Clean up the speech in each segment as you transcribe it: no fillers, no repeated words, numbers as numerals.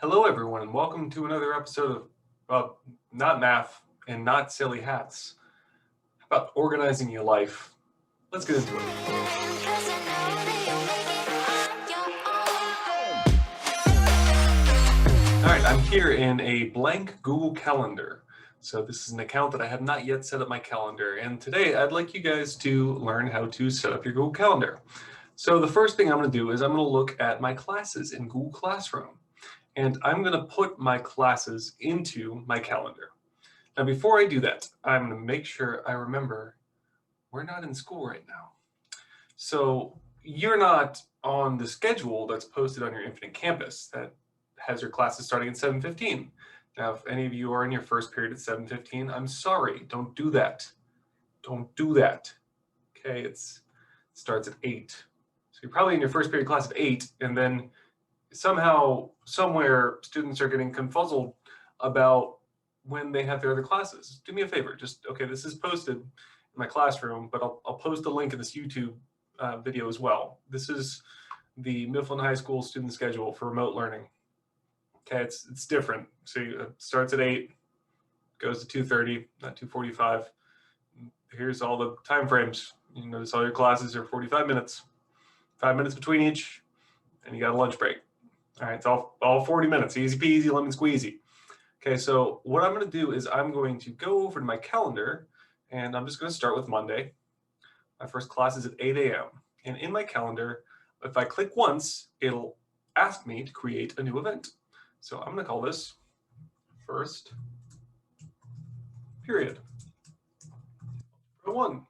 Hello, everyone, and welcome to another episode of not math and not silly hats. How about organizing your life? Let's get into it. All right, I'm here in a blank Google Calendar. So this is an account that I have not yet set up my calendar. And today I'd like you guys to learn how to set up your Google Calendar. So the first thing I'm going to do is I'm going to look at my classes in Google Classroom. And I'm going to put my classes into my calendar. Now, before I do that, I'm going to make sure I remember we're not in school right now. So you're not on the schedule that's posted on your Infinite Campus that has your classes starting at 7:15. Now, if any of you are in your first period at 7:15, I'm sorry, don't do that. Don't do that. Okay, it starts at 8. So you're probably in your first period class at 8, and then somehow, somewhere, students are getting confuzzled about when they have their other classes. Do me a favor, okay, this is posted in my classroom, but I'll post a link in this YouTube video as well. This is the Mifflin High School student schedule for remote learning. Okay, it's different. So it starts at 8, goes to 2:30, not 2:45. Here's all the time frames. You notice all your classes are 45 minutes, 5 minutes between each, and you got a lunch break. All right, it's all 40 minutes, easy peasy, lemon squeezy. Okay, so what I'm going to do is I'm going to go over to my calendar, and I'm just going to start with Monday. My first class is at 8 a.m. And in my calendar, if I click once, it'll ask me to create a new event. So I'm going to call this first period. 1. All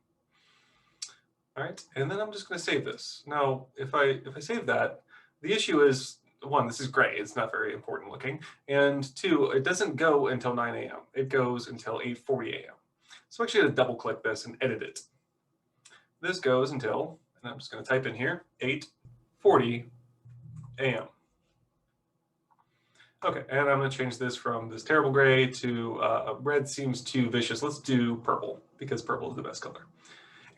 right, and then I'm just going to save this. Now, if I save that, the issue is, 1, this is gray, it's not very important looking, and 2, it doesn't go until 9 a.m. It goes until 8:40 a.m. So I'm actually going to double click this and edit it. This goes until, and I'm just going to type in here, 8:40 a.m. Okay, and I'm going to change this from this terrible gray to red seems too vicious. Let's do purple, because purple is the best color.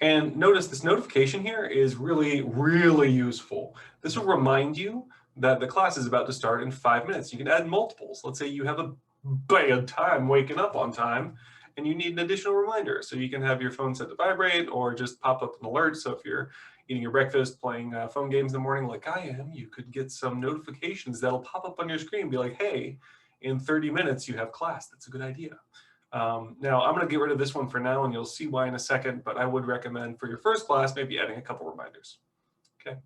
And notice this notification here is really, really useful. This will remind you that the class is about to start in 5 minutes. You can add multiples. Let's say you have a bad time waking up on time and you need an additional reminder. So you can have your phone set to vibrate or just pop up an alert. So if you're eating your breakfast, playing phone games in the morning like I am, you could get some notifications that'll pop up on your screen and be like, hey, in 30 minutes you have class. That's a good idea. Now, I'm going to get rid of this one for now, and you'll see why in a second, but I would recommend for your first class, maybe adding a couple reminders. Okay,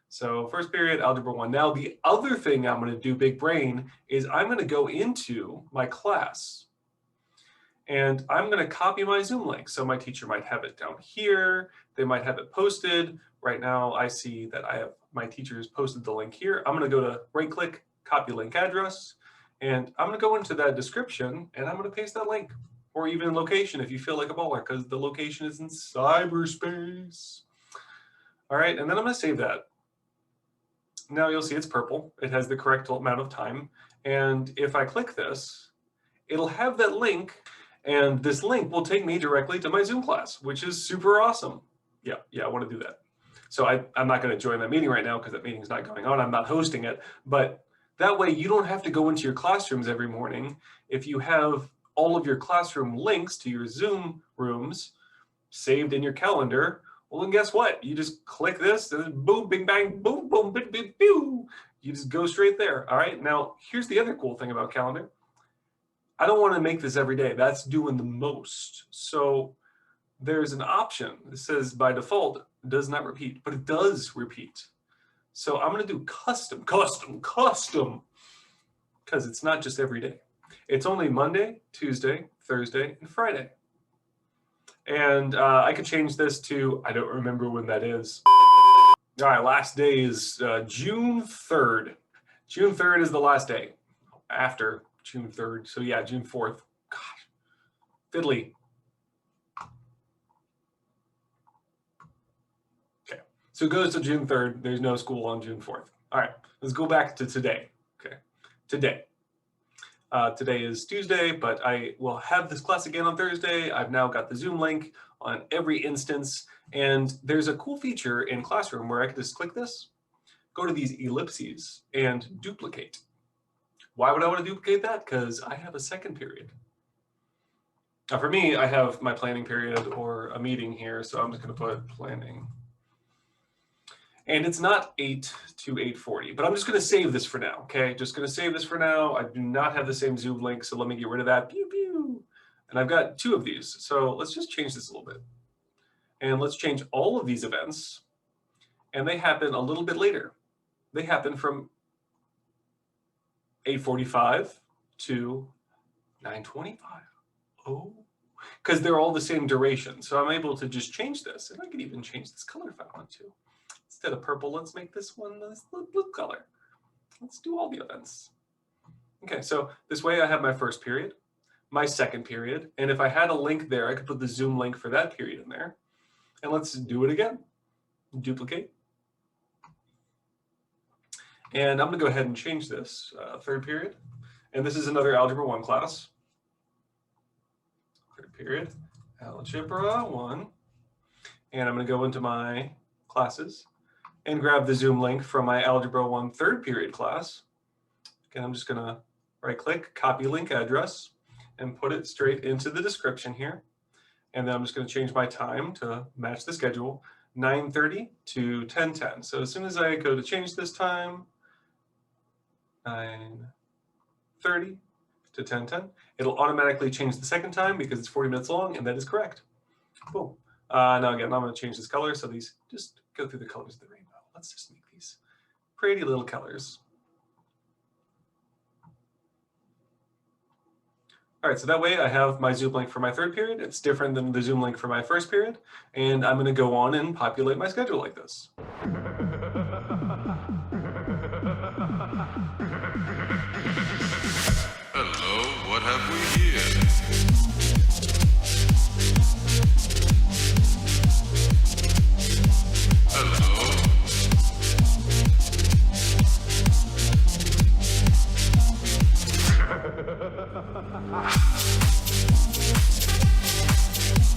so first period, Algebra 1. Now, the other thing I'm going to do, big brain, is I'm going to go into my class, and I'm going to copy my Zoom link. So my teacher might have it down here. They might have it posted. Right now, I see that my teacher has posted the link here. I'm going to go to right-click, copy link address. And I'm going to go into that description and I'm going to paste that link, or even location if you feel like a baller, because the location is in cyberspace. All right, and then I'm going to save that. Now you'll see it's purple. It has the correct amount of time. And if I click this, it'll have that link, and this link will take me directly to my Zoom class, which is super awesome. Yeah, I want to do that. So I'm not going to join that meeting right now because that meeting's not going on. I'm not hosting it, but that way you don't have to go into your classrooms every morning. If you have all of your classroom links to your Zoom rooms saved in your calendar, well, then guess what? You just click this and then boom, bing, bang, boom, boom, bing, bing, bing. You just go straight there. All right. Now, here's the other cool thing about calendar. I don't want to make this every day. That's doing the most. So there's an option that says by default, does not repeat, but it does repeat. So I'm going to do custom, because it's not just every day. It's only Monday, Tuesday, Thursday, and Friday. And I could change this to, I don't remember when that is. All right, last day is June 3rd. June 3rd is the last day after June 3rd. So yeah, June 4th. Gosh, fiddly. So it goes to June 3rd. There's no school on June 4th. All right, let's go back to today. Okay, today. Today is Tuesday, but I will have this class again on Thursday. I've now got the Zoom link on every instance, and there's a cool feature in Classroom where I can just click this, go to these ellipses, and duplicate. Why would I want to duplicate that? Because I have a second period. Now for me, I have my planning period or a meeting here, so I'm just going to put planning. And it's not 8 to 8:40, but I'm just going to save this for now, okay? Just going to save this for now. I do not have the same Zoom link, so let me get rid of that. Pew, pew. And I've got 2 of these, so let's just change this a little bit. And let's change all of these events, and they happen a little bit later. They happen from 8:45 to 9:25. Oh, because they're all the same duration. So I'm able to just change this, and I could even change this color if I want to. Instead of purple, let's make this one this blue color. Let's do all the events. Okay, so this way I have my first period, my second period, and if I had a link there, I could put the Zoom link for that period in there. And let's do it again. Duplicate. And I'm going to go ahead and change this third period. And this is another Algebra 1 class. Third period, Algebra 1. And I'm going to go into my classes and grab the Zoom link from my Algebra 1 third period class. Again, I'm just going to right-click, copy link address, and put it straight into the description here. And then I'm just going to change my time to match the schedule, 9:30 to 10:10. So as soon as I go to change this time, 9:30 to 10:10, it'll automatically change the second time because it's 40 minutes long, and that is correct. Boom. Now again, I'm going to change this color, so these just go through the colors of the rainbow. Let's just make these pretty little colors. All right, so that way I have my Zoom link for my third period. It's different than the Zoom link for my first period, and I'm going to go on and populate my schedule like this. Hello, what have we here? Hello.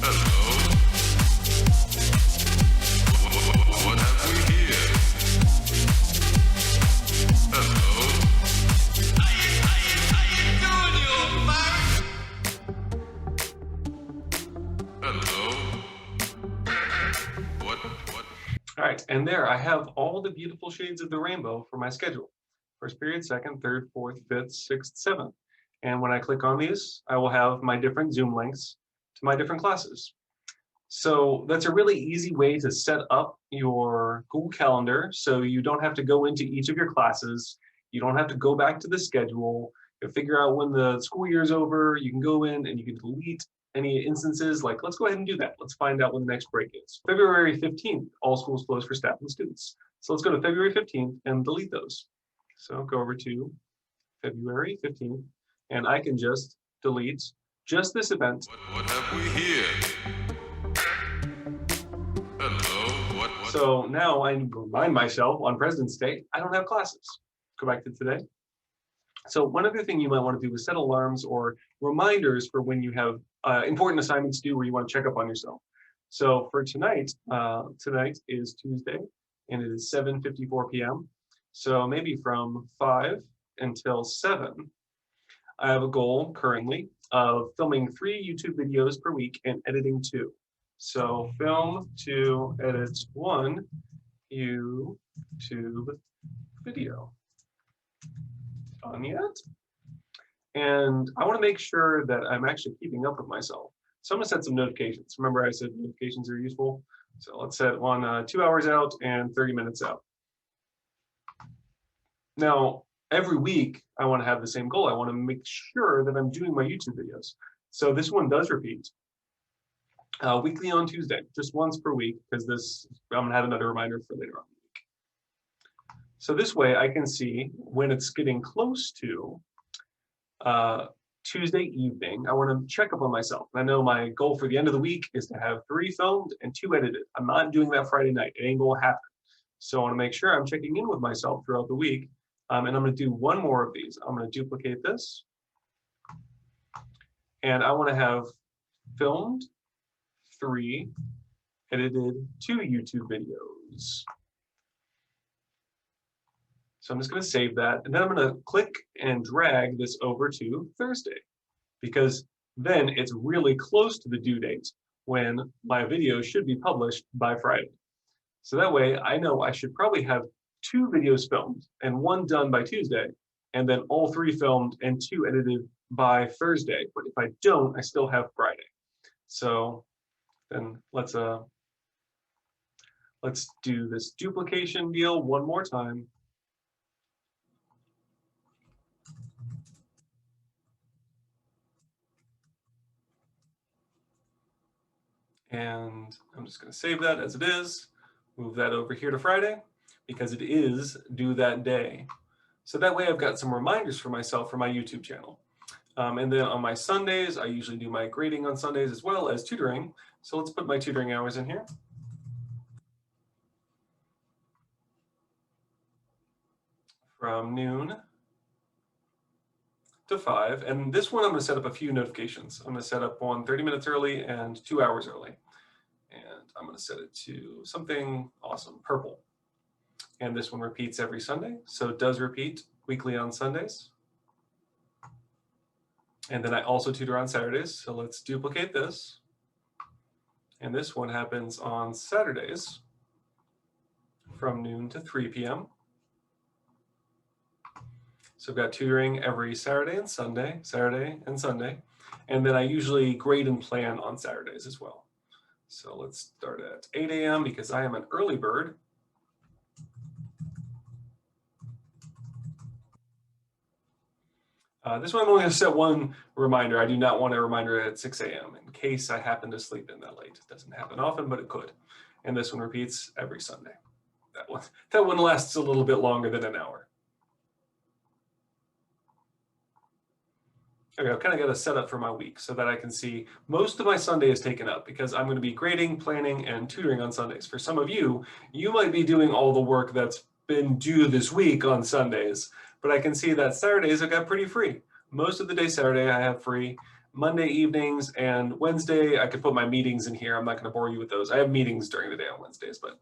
Hello. What have we here? Hello. How you doing, you old fire? Hello. What? All right, and there I have all the beautiful shades of the rainbow for my schedule. First period, second, third, fourth, fifth, sixth, seventh. And when I click on these, I will have my different Zoom links to my different classes. So that's a really easy way to set up your Google Calendar so you don't have to go into each of your classes. You don't have to go back to the schedule. You figure out when the school year is over. You can go in and you can delete any instances. Like, let's go ahead and do that. Let's find out when the next break is. February 15th, all schools closed for staff and students. So let's go to February 15th and delete those. So go over to February 15th, and I can just delete just this event. What have we here? Hello, what? So now I remind myself on President's Day, I don't have classes. Go back to today. So one other thing you might want to do is set alarms or reminders for when you have important assignments due where you want to check up on yourself. So for tonight, tonight is Tuesday, and it is 7:54 p.m. So maybe from 5 until 7, I have a goal currently of filming 3 YouTube videos per week and editing 2. So film 2, edit 1 YouTube video. Done yet? And I want to make sure that I'm actually keeping up with myself. So I'm going to set some notifications. Remember I said notifications are useful? So let's set one 2 hours out and 30 minutes out. Now, every week, I want to have the same goal. I want to make sure that I'm doing my YouTube videos. So this one does repeat weekly on Tuesday, just once per week, because this I'm going to have another reminder for later on in the week. So this way, I can see when it's getting close to Tuesday evening, I want to check up on myself. I know my goal for the end of the week is to have 3 filmed and 2 edited. I'm not doing that Friday night. It ain't going to happen. So I want to make sure I'm checking in with myself throughout the week. And I'm going to do one more of these. I'm going to duplicate this. And I want to have filmed 3, edited 2 YouTube videos. So I'm just going to save that, and then I'm going to click and drag this over to Thursday, because then it's really close to the due date when my video should be published by Friday. So that way I know I should probably have 2 videos filmed and 1 done by Tuesday, and then all 3 filmed and 2 edited by Thursday. But if I don't, I still have Friday. So then let's do this duplication deal one more time. And I'm just going to save that as it is, move that over here to Friday, because it is due that day. So that way I've got some reminders for myself for my YouTube channel. And then on my Sundays, I usually do my grading on Sundays as well as tutoring. So let's put my tutoring hours in here. From noon to 5. And this one I'm going to set up a few notifications. I'm going to set up one 30 minutes early and 2 hours early. And I'm going to set it to something awesome, purple. And this one repeats every Sunday. So it does repeat weekly on Sundays. And then I also tutor on Saturdays. So let's duplicate this. And this one happens on Saturdays from noon to 3 p.m. So I've got tutoring every Saturday and Sunday. And then I usually grade and plan on Saturdays as well. So let's start at 8 a.m. because I am an early bird. This one I'm only going to set one reminder. I do not want a reminder at 6 a.m. in case I happen to sleep in that late. It doesn't happen often, but it could. And this one repeats every Sunday. That one lasts a little bit longer than an hour. Okay, I've kind of got a setup for my week so that I can see most of my Sunday is taken up because I'm going to be grading, planning, and tutoring on Sundays. For some of you, you might be doing all the work that's been due this week on Sundays, but I can see that Saturdays I got pretty free. Most of the day Saturday I have free. Monday evenings and Wednesday I could put my meetings in here. I'm not going to bore you with those. I have meetings during the day on Wednesdays, but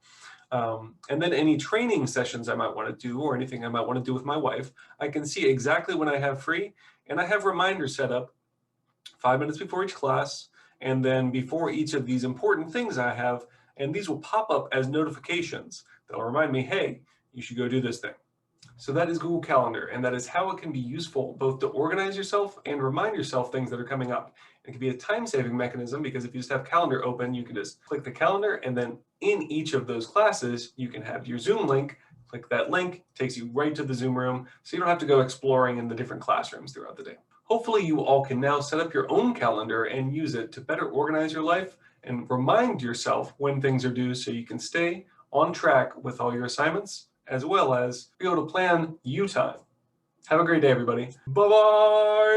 and then any training sessions I might want to do or anything I might want to do with my wife, I can see exactly when I have free. And I have reminders set up 5 minutes before each class and then before each of these important things I have, and these will pop up as notifications that'll remind me, hey, you should go do this thing. So that is Google Calendar, and that is how it can be useful both to organize yourself and remind yourself things that are coming up. It can be a time-saving mechanism because if you just have Calendar open, you can just click the calendar, and then in each of those classes, you can have your Zoom link. Click that link, takes you right to the Zoom room, so you don't have to go exploring in the different classrooms throughout the day. Hopefully you all can now set up your own calendar and use it to better organize your life and remind yourself when things are due so you can stay on track with all your assignments, as well as be able to plan you time. Have a great day, everybody. Bye-bye.